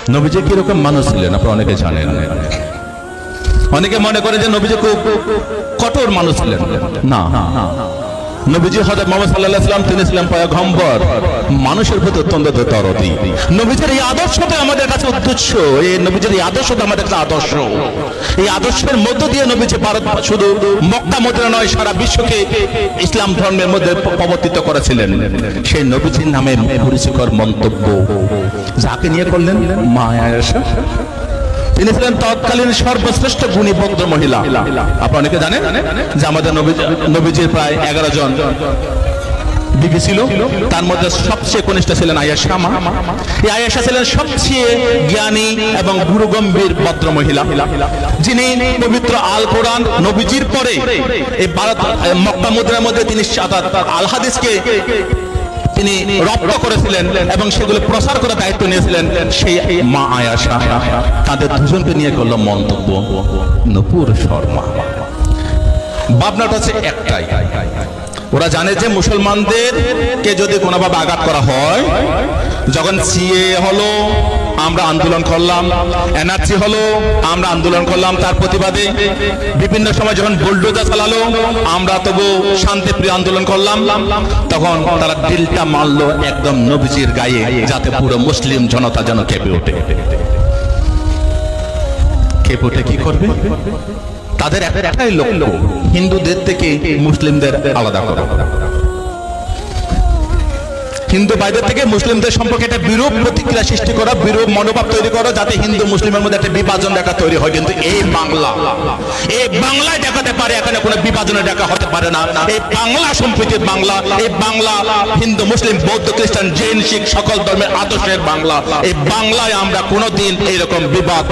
নবীজি কিরকম মানুষ ছিলেন আপনারা অনেকে জানেন। অনেকে মনে করে যে নবীজি খুব কঠোর মানুষ ছিলেন। না, নবীজি হযরত মুহাম্মদ সাল্লাল্লাহু আলাইহি ওয়াসাল্লাম তিনি ছিলেন পয়গম্বর, মানুষের প্রতি অত্যন্ত দরদি। নবীজির এই আদর্শটা আমাদের কাছে উদ্দেশ্য, এই নবীজির এই আদর্শটা আমাদের কাছে আদর্শ। এই আদর্শের মধ্য দিয়ে নবীজি ভারত শুধু মক্কা মদিনা নয় সারা বিশ্বকে ইসলাম ধর্মের মধ্যে প্রবর্তিত করেছিলেন। সেই নবীজির নামে পরিচিকর মন্তব্য যাকে নিয়ে করলেন মা আয়েশা। তিনি ছিলেন তৎকালীন সর্বশ্রেষ্ঠ গুণী ভদ্র মহিলা। আপনারা অনেকে জানেন যে আমাদের নবীজির প্রায় 11 জন বিবি ছিল, তার মধ্যে সবচেয়ে কনিষ্ঠ ছিলেন আয়েশা মা। এই আয়েশা ছিলেন সবচেয়ে জ্ঞানী এবং গুরুগম্ভীর ভদ্র মহিলা, যিনি পবিত্র আল কোরআন নবীজির পরে এই ভারত মক্কা মদিনার মধ্যে তিনি আল হাদিসকে তিনি রপ্ত করেছিলেন এবং সেগুলো প্রচার করার দায়িত্ব নিয়েছিলেন সেই মা আয়েশা। তাদের দুজনকে নিয়ে করল মন্তব্য নূপুর শর্মা। ভাবনাটা হচ্ছে একটাই, ওরা জানে যে মুসলমানদেরকে যদি কোনোভাবে আঘাত করা হয়, যখন সিএ হলো আমরা আন্দোলন করলাম, এনআরসি হলো আমরা আন্দোলন করলাম, তার প্রতিবাদে বিভিন্ন সময় যখন বুলডোজার চালালো আমরা তবু শান্তিপ্রিয় আন্দোলন করলাম, তখন তারা দিলটা মারলো একদম নবীজির গায়ে, যাতে পুরো মুসলিম জনতা যেন কেঁপে ওঠে। কেঁপে ওঠে কি করবে? তাদের একটাই লক্ষ্য, হিন্দুদের থেকে মুসলিমদের আলাদা করা, হিন্দু ভাইদের থেকে মুসলিমদের সম্পর্কে একটা বিরূপ প্রতিক্রিয়া সৃষ্টি করা, বিরূপ মনোভাব তৈরি করা, যাতে হিন্দু মুসলিমের মধ্যে একটা বিভাজন রেখা তৈরি হয়। কিন্তু এই বাংলায় দেখাতে পারে, এখানে কোনো বিভাজনের রেখা হতে পারে না। এই বাংলা সম্প্রীতির বাংলা, এই বাংলা হিন্দু মুসলিম বৌদ্ধ খ্রিস্টান জৈন শিখ সকল ধর্মের আদর্শের বাংলা। এই বাংলায় আমরা কোনোদিন এইরকম বিবাদ